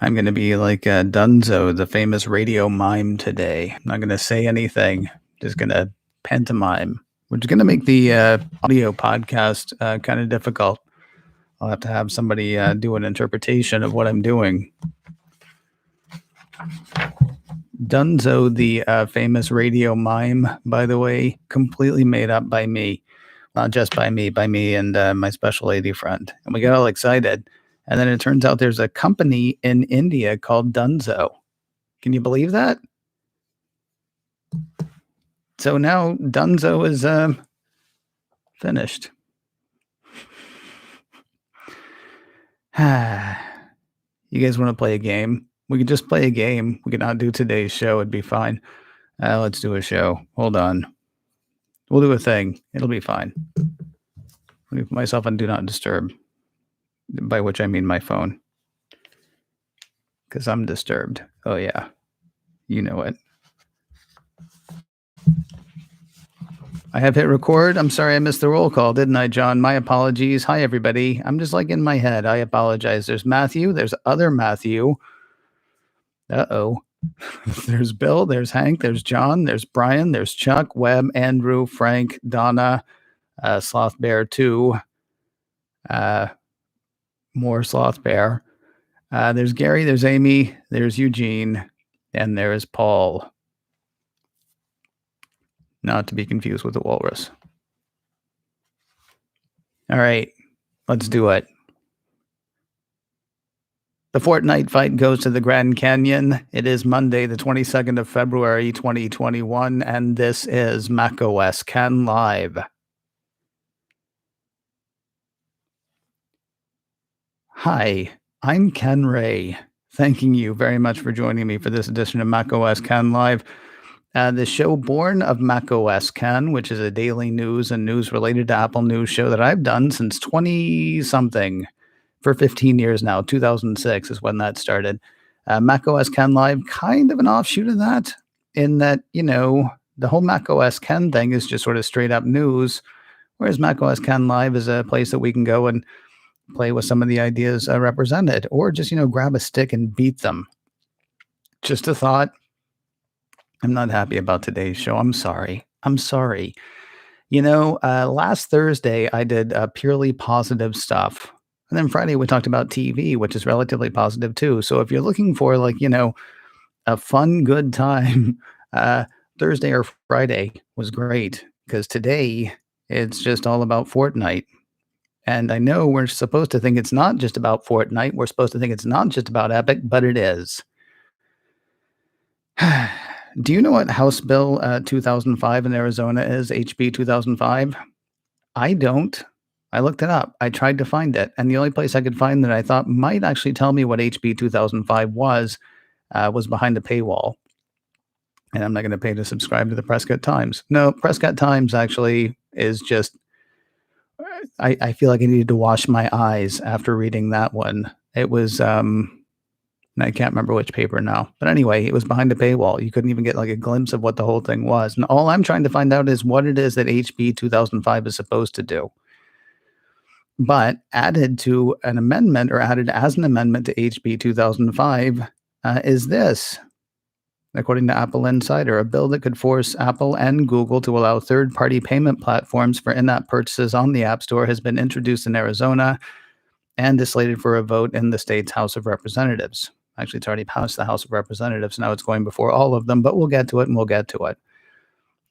I'm going to be like Dunzo, the famous radio mime today. I'm not going to say anything, just going to pantomime, which is going to make the audio podcast kind of difficult. I'll have to have somebody do an interpretation of what I'm doing. Dunzo, the famous radio mime, by the way, completely made up by me. Not just by me and my special lady friend. And we got all excited. And then it turns out there's a company in India called Dunzo. Can you believe that? So now Dunzo is finished. You guys want to play a game? We could just play a game. We could not do today's show. It'd be fine. Let's do a show. Hold on. We'll do a thing. It'll be fine. Let me put myself on Do Not Disturb, by which I mean my phone. Because I'm disturbed. Oh, yeah. You know it. I have hit record. I'm sorry I missed the roll call, didn't I, John? My apologies. Hi, everybody. I'm just like in my head. I apologize. There's Matthew. There's other Matthew. Uh-oh. There's Bill. There's Hank. There's John. There's Brian. There's Chuck, Webb, Andrew, Frank, Donna, Sloth Bear 2. More Sloth Bear. There's Gary. There's Amy. There's Eugene. And there is Paul. Not to be confused with the walrus. All right, let's do it. The Fortnite fight goes to the Grand Canyon. It is Monday, the 22nd of February, 2021, and this is macOS Can Live. Hi, I'm Ken Ray. Thanking you very much for joining me for this edition of macOS Can Live. The show born of macOS Ken, which is a daily news and news related to Apple News show that I've done since 20-something, for 15 years now. 2006 is when that started. macOS Ken Live, kind of an offshoot of that, in that, you know, the whole macOS Ken thing is just sort of straight up news, whereas macOS Ken Live is a place that we can go and play with some of the ideas represented, or just, you know, grab a stick and beat them. Just a thought. I'm not happy about today's show. I'm sorry. You know, last Thursday, I did purely positive stuff. And then Friday, we talked about TV, which is relatively positive too. So if you're looking for, like, you know, a fun, good time, Thursday or Friday was great, because today it's just all about Fortnite. And I know we're supposed to think it's not just about Fortnite. We're supposed to think it's not just about Epic, but it is. Do you know what House Bill 2005 in Arizona is, HB 2005? I don't. I looked it up. I tried to find it. And the only place I could find that I thought might actually tell me what HB 2005 was behind a paywall. And I'm not going to pay to subscribe to the Prescott Times. No, Prescott Times actually is just, I feel like I needed to wash my eyes after reading that one. It was, I can't remember which paper now. But anyway, it was behind a paywall. You couldn't even get like a glimpse of what the whole thing was. And all I'm trying to find out is what it is that HB 2005 is supposed to do. But added to an amendment, or added as an amendment to HB 2005, is this. According to Apple Insider, a bill that could force Apple and Google to allow third-party payment platforms for in-app purchases on the App Store has been introduced in Arizona and is slated for a vote in the state's House of Representatives. Actually, it's already passed the House of Representatives. Now it's going before all of them, but we'll get to it, and we'll get to it.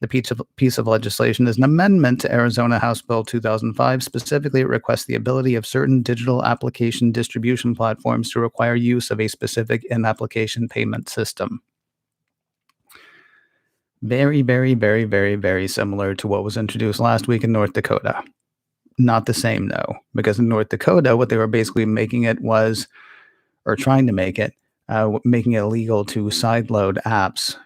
The piece of legislation is an amendment to Arizona House Bill 2005. Specifically, it requests the ability of certain digital application distribution platforms to require use of a specific in-application payment system. Very, very, very, very, very similar to what was introduced last week in North Dakota. Not the same, though, because in North Dakota, what they were basically making it was, or trying to make it, making it illegal to sideload apps,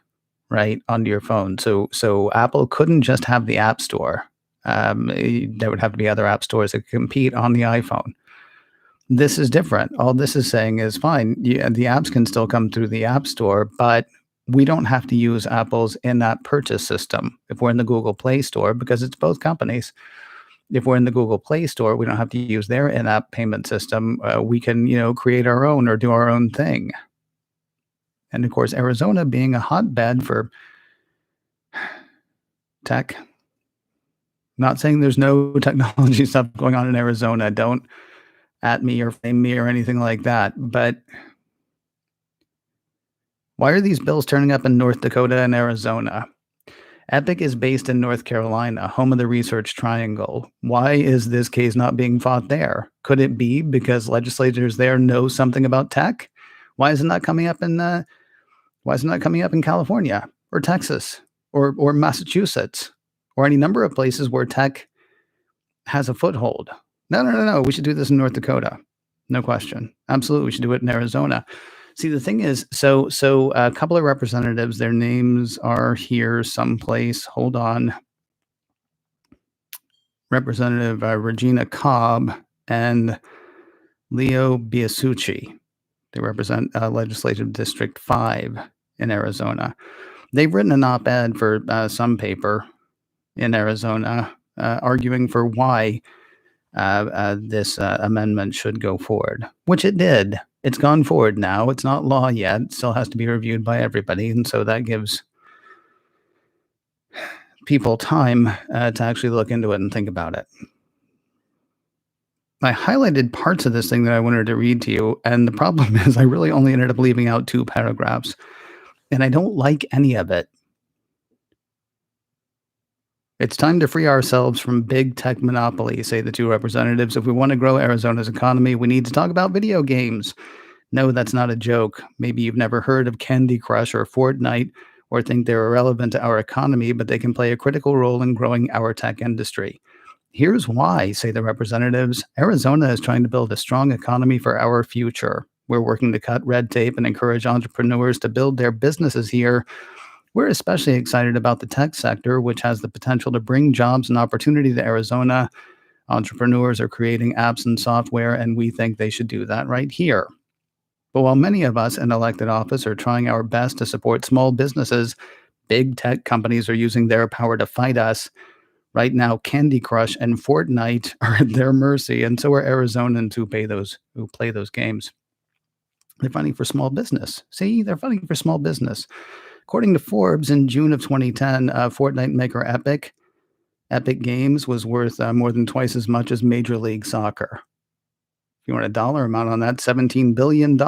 right, onto your phone. So Apple couldn't just have the App Store. There would have to be other app stores that compete on the iPhone. This is different. All this is saying is, fine, the apps can still come through the App Store, but we don't have to use Apple's in-app purchase system if we're in the Google Play Store, because it's both companies. If we're in the Google Play Store, we don't have to use their in-app payment system. We can, create our own or do our own thing. And of course, Arizona being a hotbed for tech. Not saying there's no technology stuff going on in Arizona. Don't at me or flame me or anything like that. But why are these bills turning up in North Dakota and Arizona? Epic is based in North Carolina, home of the Research Triangle. Why is this case not being fought there? Could it be because legislators there know something about tech? Why is it not coming up in California or Texas or Massachusetts or any number of places where tech has a foothold? No. We should do this in North Dakota. No question. Absolutely, we should do it in Arizona. See, the thing is, so a couple of representatives, their names are here someplace. Hold on. Representative Regina Cobb and Leo Biasucci. They represent Legislative District 5 in Arizona. They've written an op-ed for some paper in Arizona arguing for why this amendment should go forward, which it did. It's gone forward now. It's not law yet. It still has to be reviewed by everybody. And so that gives people time to actually look into it and think about it. I highlighted parts of this thing that I wanted to read to you. And the problem is I really only ended up leaving out 2 paragraphs. And I don't like any of it. It's time to free ourselves from big tech monopoly, say the 2 representatives. If we want to grow Arizona's economy, we need to talk about video games. No, that's not a joke. Maybe you've never heard of Candy Crush or Fortnite or think they're irrelevant to our economy, but they can play a critical role in growing our tech industry. Here's why, say the representatives. Arizona is trying to build a strong economy for our future. We're working to cut red tape and encourage entrepreneurs to build their businesses here. We're especially excited about the tech sector, which has the potential to bring jobs and opportunity to Arizona. Entrepreneurs are creating apps and software, and we think they should do that right here. But while many of us in elected office are trying our best to support small businesses, big tech companies are using their power to fight us. Right now, Candy Crush and Fortnite are at their mercy, and so are Arizonans who play those games. They're fighting for small business. See, they're fighting for small business. According to Forbes, in June of 2010, Fortnite maker Epic Games was worth more than twice as much as Major League Soccer. If you want a dollar amount on that, $17 billion.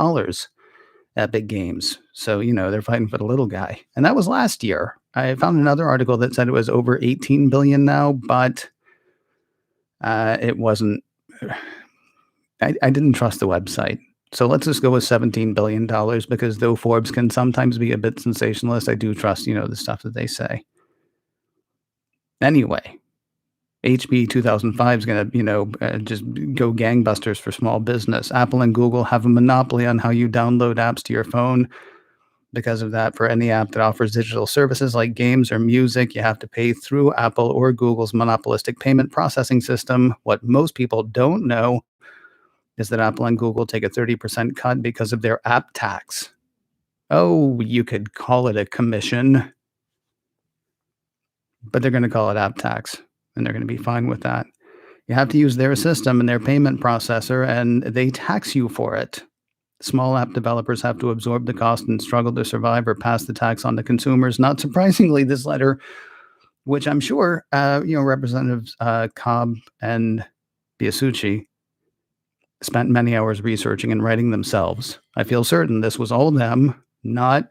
Epic Games. So, they're fighting for the little guy. And that was last year. I found another article that said it was over 18 billion now, but it wasn't. I didn't trust the website. So let's just go with $17 billion because though Forbes can sometimes be a bit sensationalist, I do trust, the stuff that they say. Anyway, HB 2005 is going to, just go gangbusters for small business. Apple and Google have a monopoly on how you download apps to your phone. Because of that, for any app that offers digital services like games or music, you have to pay through Apple or Google's monopolistic payment processing system. What most people don't know is that Apple and Google take a 30% cut because of their app tax. Oh, you could call it a commission, but they're going to call it app tax, and they're going to be fine with that. You have to use their system and their payment processor, and they tax you for it. Small app developers have to absorb the cost and struggle to survive or pass the tax on to consumers. Not surprisingly, this letter, which I'm sure, Representatives Cobb and Biasucci spent many hours researching and writing themselves. I feel certain this was all them, not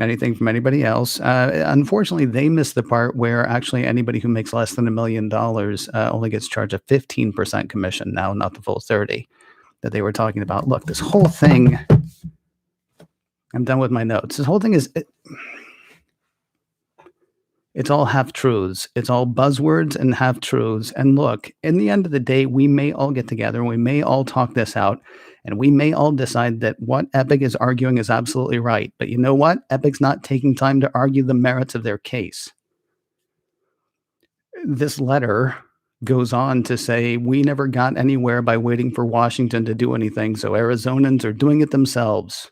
anything from anybody else. Unfortunately, they missed the part where actually anybody who makes less than $1 million only gets charged a 15% commission now, not the full 30 that they were talking about. Look, this whole thing, I'm done with my notes. This whole thing is, it's all half-truths. It's all buzzwords and half-truths. And look, in the end of the day, we may all get together and we may all talk this out and we may all decide that what Epic is arguing is absolutely right. But you know what? Epic's not taking time to argue the merits of their case. This letter goes on to say, we never got anywhere by waiting for Washington to do anything, so Arizonans are doing it themselves.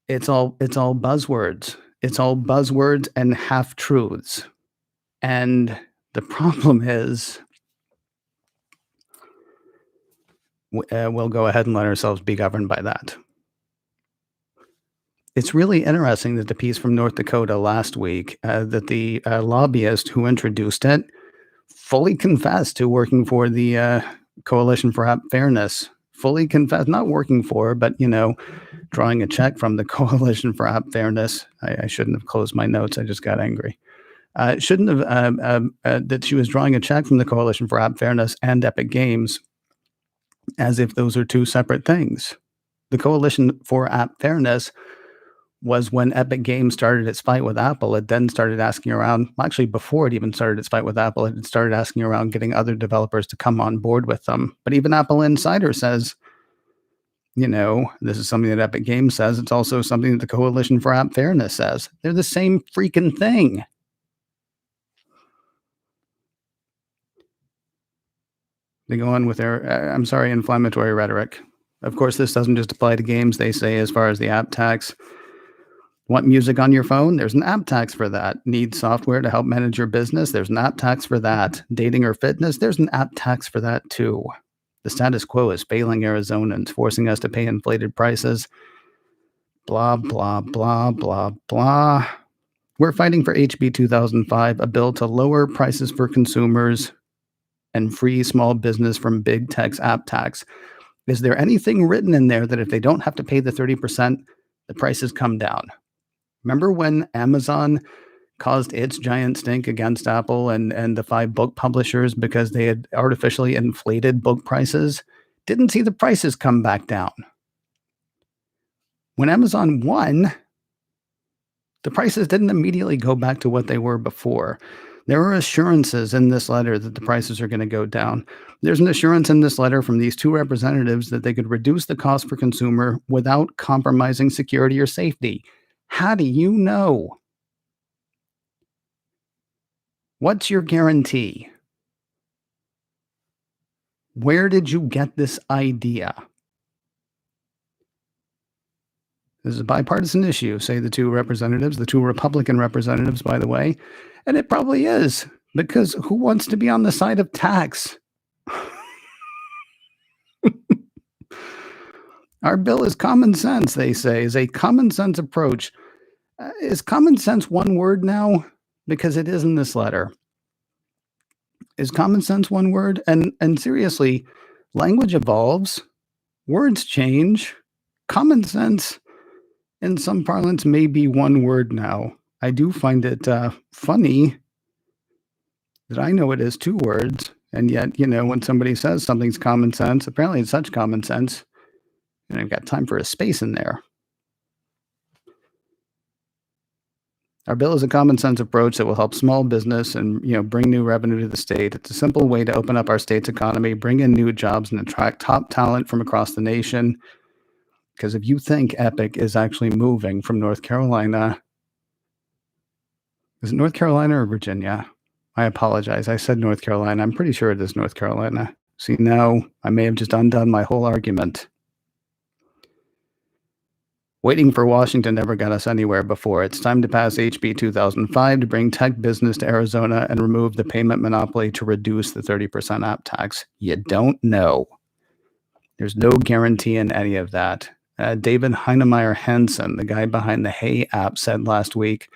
It's all buzzwords. It's all buzzwords and half-truths. And The problem is we'll go ahead and let ourselves be governed by that. It's really interesting that the piece from North Dakota last week, that the lobbyist who introduced it fully confessed to working for the Coalition for App Fairness. Fully confessed, not working for, but drawing a check from the Coalition for App Fairness. I shouldn't have closed my notes. I just got angry. Shouldn't have that she was drawing a check from the Coalition for App Fairness and Epic Games, as if those are two separate things. The Coalition for App Fairness was when Epic Games started its fight with Apple. It then started asking around, actually, before it even started its fight with Apple, it started asking around getting other developers to come on board with them. But even Apple Insider says, this is something that Epic Games says. It's also something that the Coalition for App Fairness says. They're the same freaking thing. They go on with their, inflammatory rhetoric. Of course, this doesn't just apply to games, they say, as far as the app tax. Want music on your phone? There's an app tax for that. Need software to help manage your business? There's an app tax for that. Dating or fitness? There's an app tax for that too. The status quo is failing Arizonans, forcing us to pay inflated prices. Blah, blah, blah, blah, blah. We're fighting for HB 2005, a bill to lower prices for consumers and free small business from big tech's app tax. Is there anything written in there that if they don't have to pay the 30%, the prices come down? Remember when Amazon caused its giant stink against Apple and the 5 book publishers because they had artificially inflated book prices? Didn't see the prices come back down. When Amazon won, the prices didn't immediately go back to what they were before. There are assurances in this letter that the prices are going to go down. There's an assurance in this letter from these two representatives that they could reduce the cost for consumer without compromising security or safety. How do you know? What's your guarantee? Where did you get this idea? This is a bipartisan issue, say the two representatives, the two Republican representatives, by the way. And it probably is, because who wants to be on the side of tax? Our bill is common sense, they say, is a common sense approach. Is common sense one word now? Because it is in this letter. Is common sense one word? And seriously, language evolves, words change. Common sense in some parlance may be one word now. I do find it funny that I know it is two words, and yet, when somebody says something's common sense, apparently it's such common sense, and I've got time for a space in there. Our bill is a common sense approach that will help small business and bring new revenue to the state. It's a simple way to open up our state's economy, bring in new jobs, and attract top talent from across the nation. Because if you think Epic is actually moving from North Carolina, is it North Carolina or Virginia? I apologize. I said North Carolina. I'm pretty sure it is North Carolina. See, now I may have just undone my whole argument. Waiting for Washington never got us anywhere before. It's time to pass HB 2005 to bring tech business to Arizona and remove the payment monopoly to reduce the 30% app tax. You don't know. There's no guarantee in any of that. David Heinemeier Hansen, the guy behind the Hey app, said last week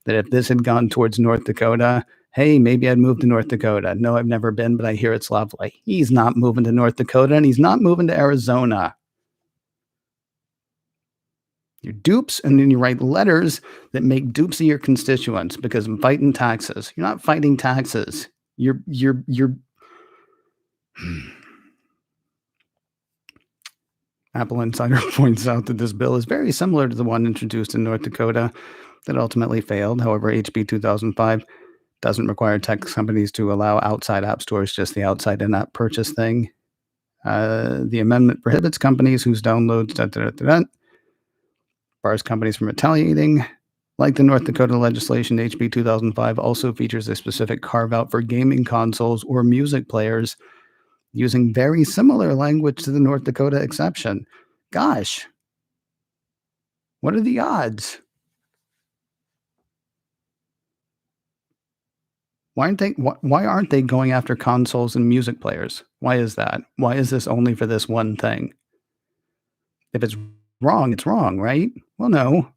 that if this had gone towards North Dakota, hey, maybe I'd move to North Dakota. No, I've never been, but I hear it's lovely. He's not moving to North Dakota, and he's not moving to Arizona. You're dupes, and then you write letters that make dupes of your constituents because I'm fighting taxes. You're not fighting taxes. You're Apple Insider points out that this bill is very similar to the one introduced in North Dakota that ultimately failed. However, HB 2005 doesn't require tech companies to allow outside app stores, just the outside in-app purchase thing. The amendment prohibits companies whose downloads bars companies from retaliating. Like the North Dakota legislation, HB 2005 also features a specific carve-out for gaming consoles or music players using very similar language to the North Dakota exception. Gosh, what are the odds? why aren't they going after consoles and music players? Why is that? Why is this only for this one thing? If it's wrong, right? Well, no,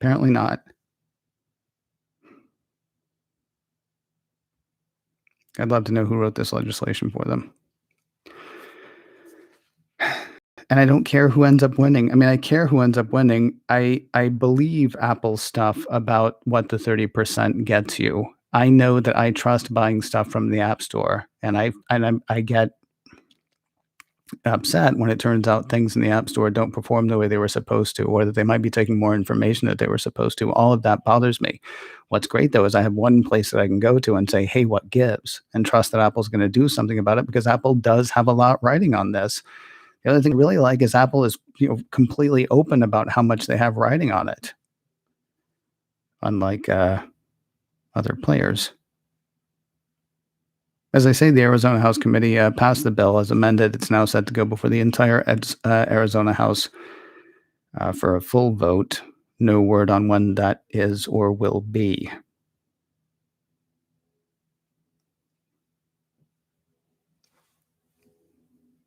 apparently not. I'd love to know who wrote this legislation for them. And I don't care who ends up winning. I mean, I care who ends up winning. I believe Apple's stuff about what the 30% gets you. I know that I trust buying stuff from the App Store, and I get upset when it turns out things in the App Store don't perform the way they were supposed to, or that they might be taking more information that they were supposed to. All of that bothers me. What's great though is I have one place that I can go to and say, "Hey, what gives?" and trust that Apple's going to do something about it because Apple does have a lot writing on this. The other thing I really like is Apple is, completely open about how much they have writing on it, unlike other players. As I say, the Arizona House Committee passed the bill as amended. It's now set to go before the entire Arizona House for a full vote. No word on when that is or will be.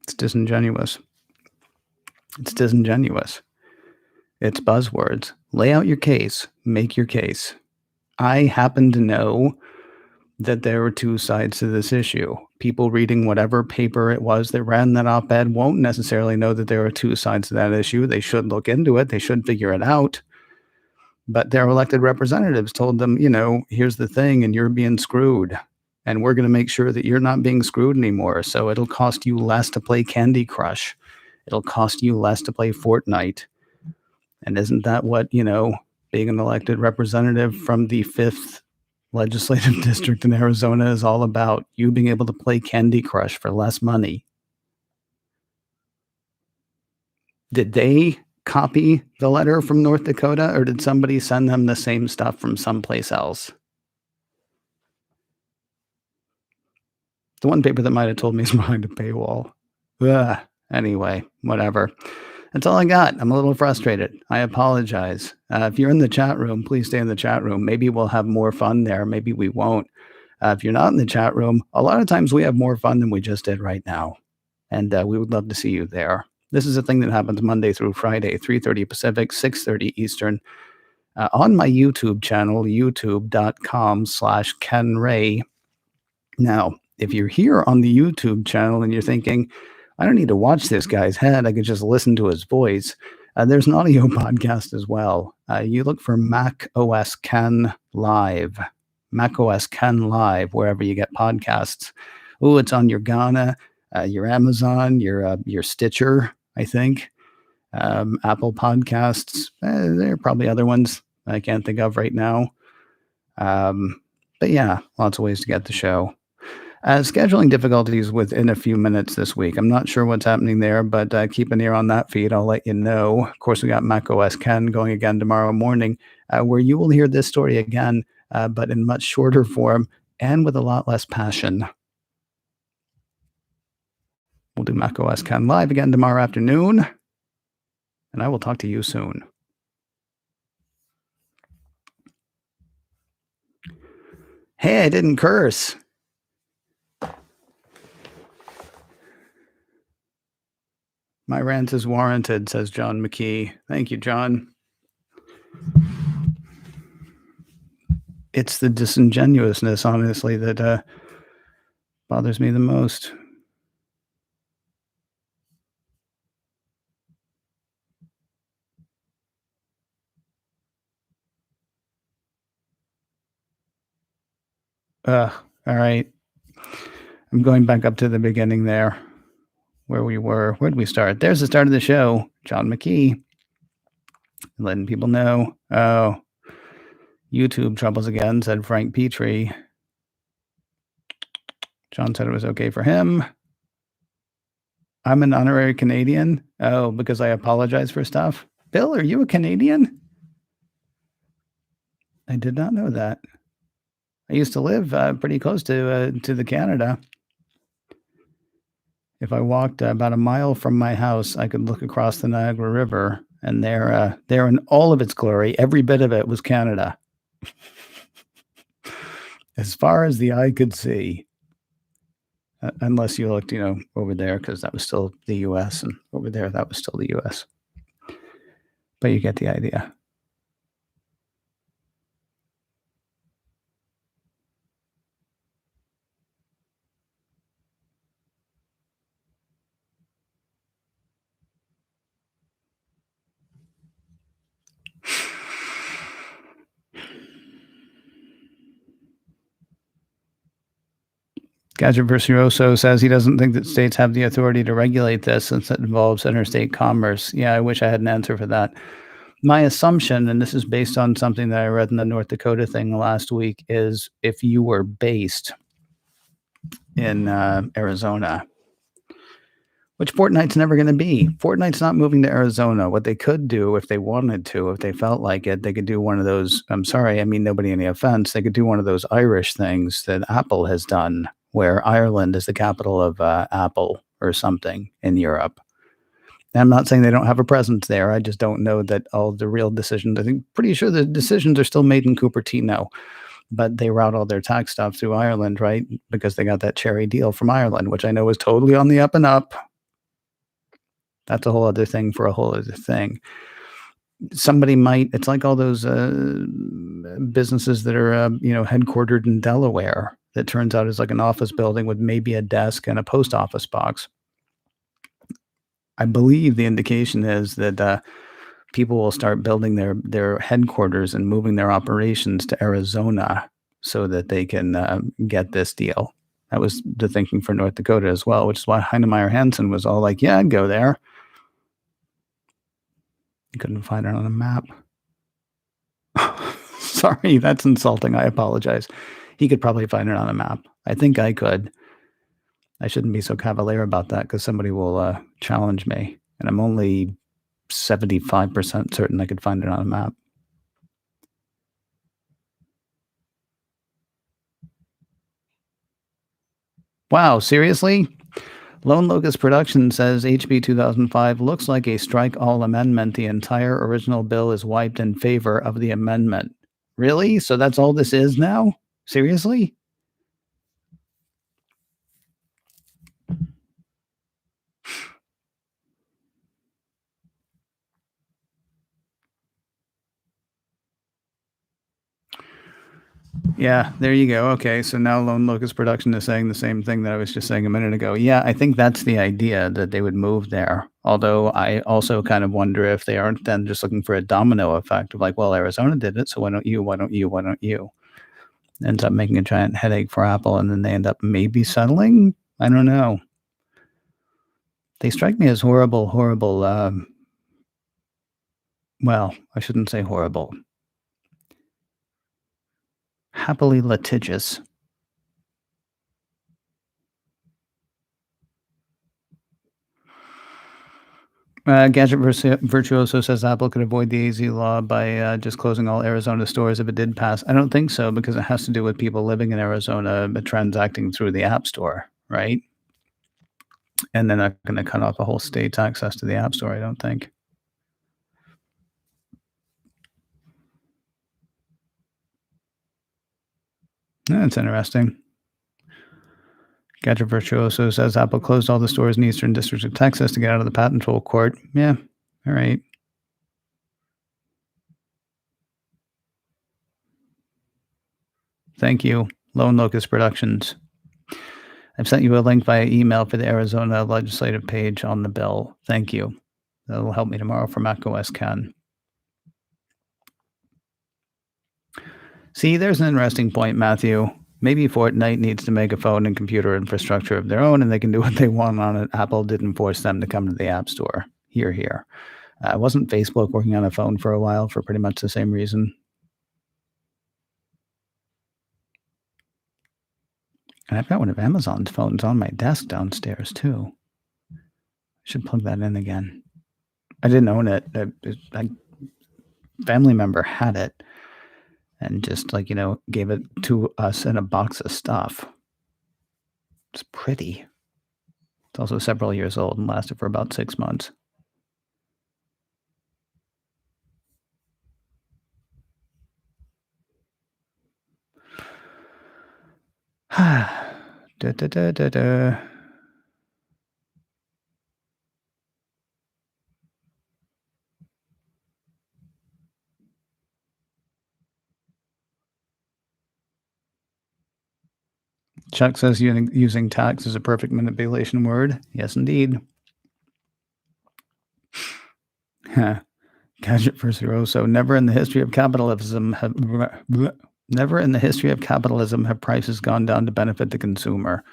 It's disingenuous. It's disingenuous. It's buzzwords. Lay out your case. Make your case. I happen to know that there were two sides to this issue. People reading whatever paper it was that ran that op-ed won't necessarily know that there are two sides to that issue. They should look into it. They should figure it out. But their elected representatives told them, here's the thing, and you're being screwed. And we're going to make sure that you're not being screwed anymore. So it'll cost you less to play Candy Crush. It'll cost you less to play Fortnite. And isn't that what, being an elected representative from the 5th legislative district in Arizona is all about? You being able to play Candy Crush for less money. Did they copy the letter from North Dakota, or did somebody send them the same stuff from someplace else? The one paper that might have told me is behind a paywall. Ugh. Anyway, whatever. That's all I got. I'm a little frustrated. I apologize. If you're in the chat room, please stay in the chat room. Maybe we'll have more fun there. Maybe we won't. If you're not in the chat room, a lot of times we have more fun than we just did right now. And we would love to see you there. This is a thing that happens Monday through Friday, 3:30 Pacific, 6:30 Eastern, on my YouTube channel, youtube.com/Ken Ray. Now, if you're here on the YouTube channel and you're thinking, I don't need to watch this guy's head, I could just listen to his voice, there's an audio podcast as well. You look for Mac OS Ken Live, Mac OS Ken Live, wherever you get podcasts. Oh, it's on your Ghana, your Amazon, your Stitcher, I think, Apple Podcasts. There are probably other ones I can't think of right now. But yeah, lots of ways to get the show. Scheduling difficulties within a few minutes this week. I'm not sure what's happening there, but keep an ear on that feed. I'll let you know. Of course, we got Mac OS Ken going again tomorrow morning, where you will hear this story again, but in much shorter form and with a lot less passion. We'll do Mac OS Ken live again tomorrow afternoon, and I will talk to you soon. Hey, I didn't curse. My rant is warranted, says John McKee. Thank you, John. It's the disingenuousness, honestly, that bothers me the most. All right. I'm going back up to the beginning there, where we were. Where did we start? There's the start of the show. John McKee, letting people know. Oh, YouTube troubles again, said Frank Petrie. John said it was okay for him. I'm an honorary Canadian. Oh, because I apologize for stuff. Bill, are you a Canadian? I did not know that. I used to live pretty close to the Canada. If I walked about a mile from my house, I could look across the Niagara River, and there in all of its glory, every bit of it was Canada. as far as the eye could see, unless you looked, over there, because that was still the U.S., and over there that was still the U.S. But you get the idea. Gadget Virtuoso says he doesn't think that states have the authority to regulate this since it involves interstate commerce. Yeah, I wish I had an answer for that. My assumption, and this is based on something that I read in the North Dakota thing last week, is if you were based in Arizona, which Fortnite's never going to be. Fortnite's not moving to Arizona. What they could do if they wanted to, if they felt like it, they could do one of those. I'm sorry, I mean nobody any offense. They could do one of those Irish things that Apple has done, where Ireland is the capital of Apple or something in Europe. And I'm not saying they don't have a presence there. I just don't know that all the real decisions. I think pretty sure the decisions are still made in Cupertino, but they route all their tax stuff through Ireland, right? Because they got that cherry deal from Ireland, which I know is totally on the up and up. That's a whole other thing for a whole other thing. Somebody might, it's like all those businesses that are, headquartered in Delaware that turns out is like an office building with maybe a desk and a post office box. I believe the indication is that people will start building their headquarters and moving their operations to Arizona so that they can get this deal. That was the thinking for North Dakota as well, which is why Heinemeier Hansen was all like, yeah, I'd go there. You couldn't find it on a map. Sorry, that's insulting. I apologize. He could probably find it on a map. I think I could. I shouldn't be so cavalier about that because somebody will challenge me. And I'm only 75% certain I could find it on a map. Wow, seriously? Lone Locust Production says HB 2005 looks like a strike all amendment. The entire original bill is wiped in favor of the amendment. Really? So that's all this is now? Seriously? Yeah, there you go. Okay, so now Lone Locust Production is saying the same thing that I was just saying a minute ago. Yeah, I think that's the idea that they would move there. Although I also kind of wonder if they aren't then just looking for a domino effect of like, well, Arizona did it, so why don't you? Why don't you? Why don't you? Ends up making a giant headache for Apple, and then they end up maybe settling. I don't know. They strike me as horrible, horrible. Well, I shouldn't say horrible. Happily litigious. Gadget Virtuoso says Apple could avoid the AZ law by just closing all Arizona stores if it did pass. I don't think so because it has to do with people living in Arizona transacting through the App Store, right? And they're not going to cut off a whole state's access to the App Store, I don't think. That's interesting. Gadget Virtuoso says Apple closed all the stores in the Eastern District of Texas to get out of the patent troll court. Yeah, all right. Thank you, Lone Locust Productions. I've sent you a link via email for the Arizona legislative page on the bill. Thank you. That'll help me tomorrow for macOS Ken. See, there's an interesting point, Matthew. Maybe Fortnite needs to make a phone and computer infrastructure of their own, and they can do what they want on it. Apple didn't force them to come to the App Store. Here. Wasn't Facebook working on a phone for a while for pretty much the same reason? And I've got one of Amazon's phones on my desk downstairs, too. I should plug that in again. I didn't own it. A family member had it and just, gave it to us in a box of stuff. It's pretty. It's also several years old and lasted for about 6 months. Da, da, da, da, da. Chuck says using tax is a perfect manipulation word. Yes, indeed. Gadget for zero. So never in the history of capitalism have never in the history of capitalism have prices gone down to benefit the consumer.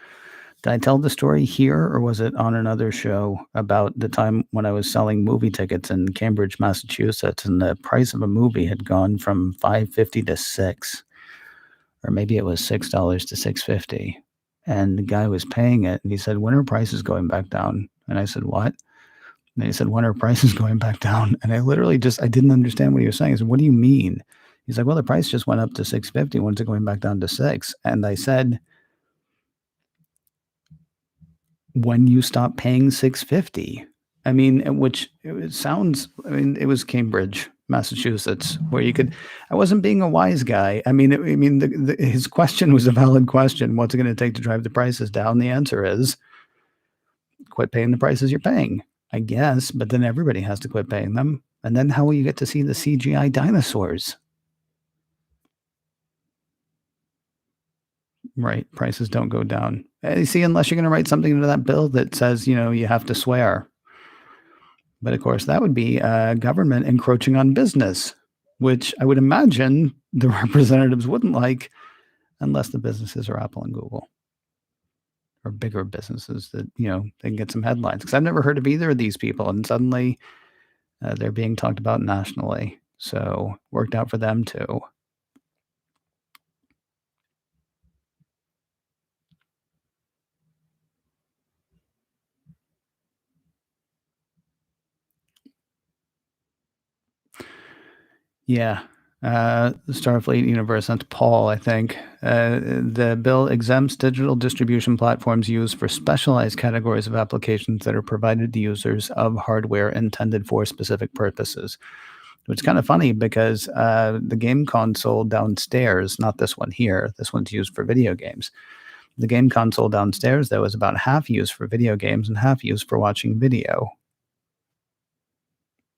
Did I tell the story here or was it on another show about the time when I was selling movie tickets in Cambridge, Massachusetts, and the price of a movie had gone from 5.50 to 6, or maybe it was $6 to 6.50. And the guy was paying it and he said, "When are prices going back down?" And I said, "What?" And he said, "When are prices going back down?" And I literally I didn't understand what he was saying. I said, "What do you mean?" He's like, "Well, the price just went up to 6.50. When's it going back down to 6?" And I said, "When you stop paying 6.50." I mean, which it sounds, I mean, it was Cambridge, Massachusetts, where you could, I wasn't being a wise guy. I mean, his question was a valid question. What's it going to take to drive the prices down? The answer is quit paying the prices you're paying, I guess, but then everybody has to quit paying them. And then how will you get to see the CGI dinosaurs? Right. Prices don't go down. You see, unless you're going to write something into that bill that says, you have to swear. But of course, that would be government encroaching on business, which I would imagine the representatives wouldn't like unless the businesses are Apple and Google or bigger businesses that, they can get some headlines. Because I've never heard of either of these people. And suddenly they're being talked about nationally. So worked out for them too. Yeah. Starfleet Universe, that's Paul, I think. The bill exempts digital distribution platforms used for specialized categories of applications that are provided to users of hardware intended for specific purposes. Which is kind of funny because the game console downstairs, not this one here, this one's used for video games. The game console downstairs, though, is about half used for video games and half used for watching video.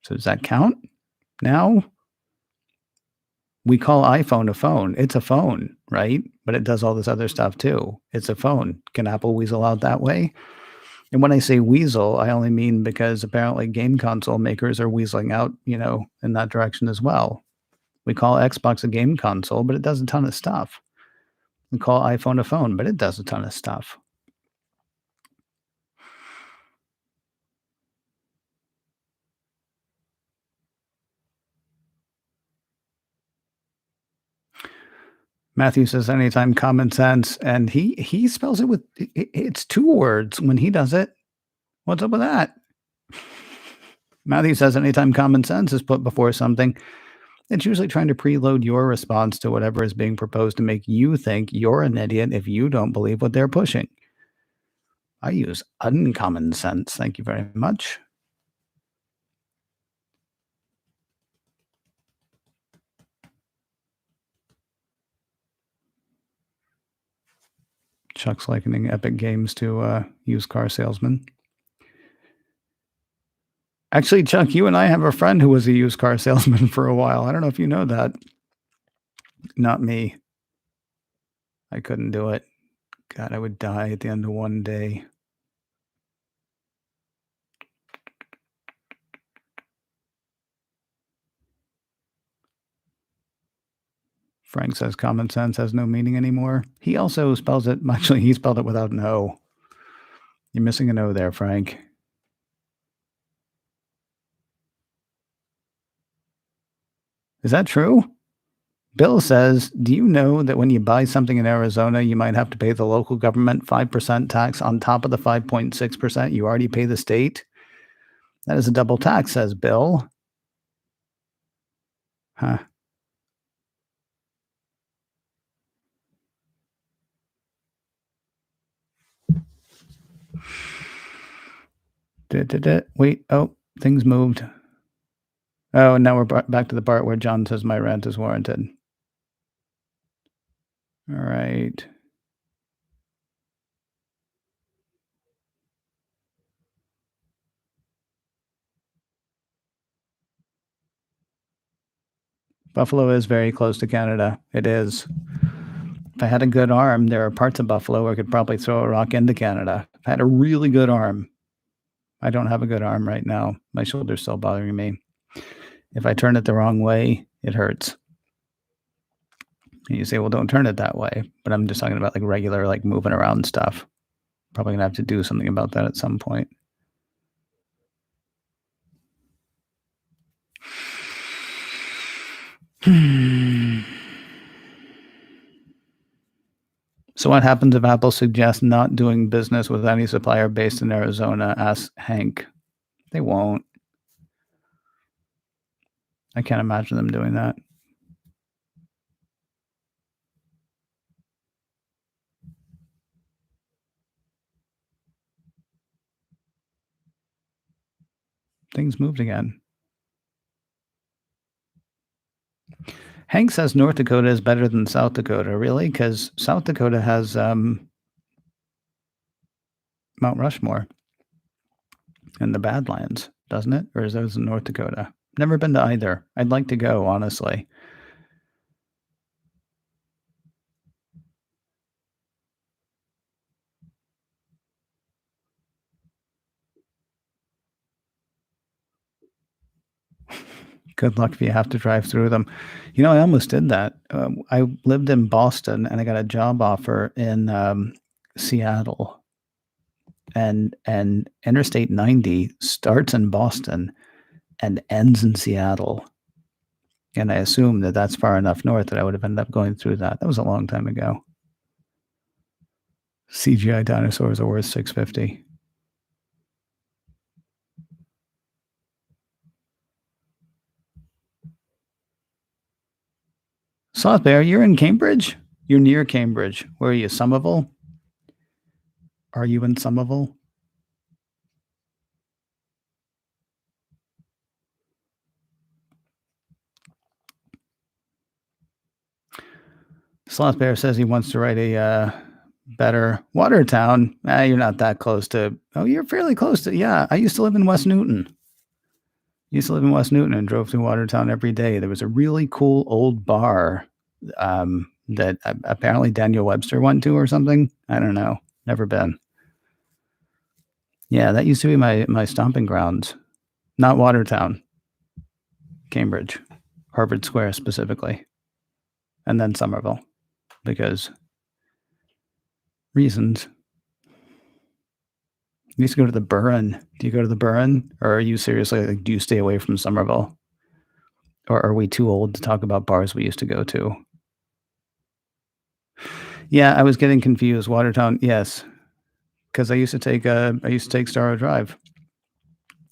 So does that count now? We call iPhone a phone. It's a phone, right? But it does all this other stuff too. It's a phone. Can Apple weasel out that way? And when I say weasel, I only mean because apparently game console makers are weaseling out, in that direction as well. We call Xbox a game console, but it does a ton of stuff. We call iPhone a phone, but it does a ton of stuff. Matthew says anytime common sense, and he spells it with it's 2 words when he does it. What's up with that? Matthew says anytime common sense is put before something, it's usually trying to preload your response to whatever is being proposed to make you think you're an idiot if you don't believe what they're pushing. I use uncommon sense. Thank you very much. Chuck's likening Epic Games to used car salesman. Actually, Chuck, you and I have a friend who was a used car salesman for a while. I don't know if you know that. Not me. I couldn't do it. God, I would die at the end of one day. Frank says common sense has no meaning anymore. He also spells it, actually, he spelled it without an O. You're missing an O there, Frank. Is that true? Bill says, do you know that when you buy something in Arizona, you might have to pay the local government 5% tax on top of the 5.6% you already pay the state? That is a double tax, says Bill. Huh. Wait, oh, things moved. Oh, and now we're back to the part where John says my rant is warranted. All right. Buffalo is very close to Canada. It is. If I had a good arm, there are parts of Buffalo where I could probably throw a rock into Canada. If I had a really good arm. I don't have a good arm right now. My shoulder's still bothering me. If I turn it the wrong way, it hurts. And you say, well, don't turn it that way. But I'm just talking about like regular, like moving around stuff. Probably gonna have to do something about that at some point. So what happens if Apple suggests not doing business with any supplier based in Arizona? Asks Hank. They won't. I can't imagine them doing that. Things moved again. Hank says North Dakota is better than South Dakota. Really? Because South Dakota has Mount Rushmore and the Badlands, doesn't it? Or is those in North Dakota? Never been to either. I'd like to go, honestly. Good luck if you have to drive through them. You know, I almost did that. I lived in Boston and I got a job offer in Seattle, and Interstate 90 starts in Boston and ends in Seattle. And I assumed that that's far enough north that I would have ended up going through that. That was a long time ago. CGI dinosaurs are worth $650. Sloth Bear, you're in Cambridge? You're near Cambridge. Where are you, Somerville? Are you in Somerville? Sloth Bear says he wants to write a better Watertown. You're not that close to. Oh, you're fairly close to. Yeah, I used to live in West Newton. And drove through Watertown every day. There was a really cool old bar that apparently Daniel Webster went to or something. I don't know. Never been. Yeah, that used to be my stomping grounds. Not Watertown. Cambridge. Harvard Square specifically. And then Somerville. Because reasons. You used to go to the Burren. Do you go to the Burren? Or are you seriously, like, do you stay away from Somerville? Or are we too old to talk about bars we used to go to? Yeah, I was getting confused. Watertown, yes. Because I used to take Starrow Drive.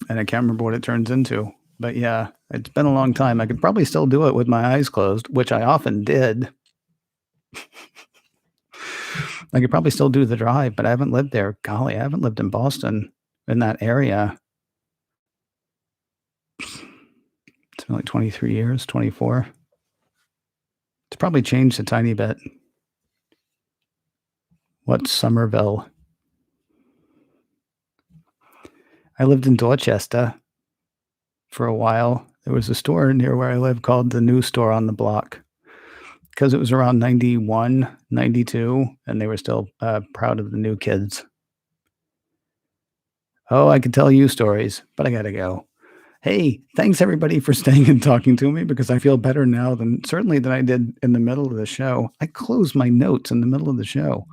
And I can't remember what it turns into. But yeah, it's been a long time. I could probably still do it with my eyes closed, which I often did. I could probably still do the drive, but I haven't lived there. Golly, I haven't lived in Boston, in that area. It's been like 23 years, 24. It's probably changed a tiny bit. What's Somerville? I lived in Dorchester for a while. There was a store near where I live called the New Store on the Block, because it was around 91, 92, and they were still proud of the new kids. Oh, I could tell you stories, but I gotta go. Hey, thanks everybody for staying and talking to me, because I feel better now than I did in the middle of the show. I closed my notes in the middle of the show.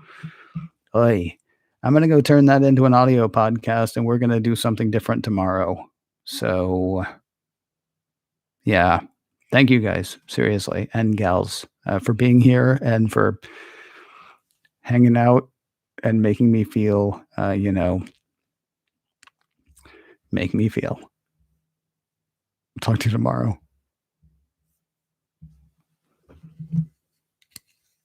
Oy. I'm going to go turn that into an audio podcast, and we're going to do something different tomorrow. So, yeah. Thank you guys, seriously, and gals, for being here and for hanging out and making me feel, make me feel. Talk to you tomorrow.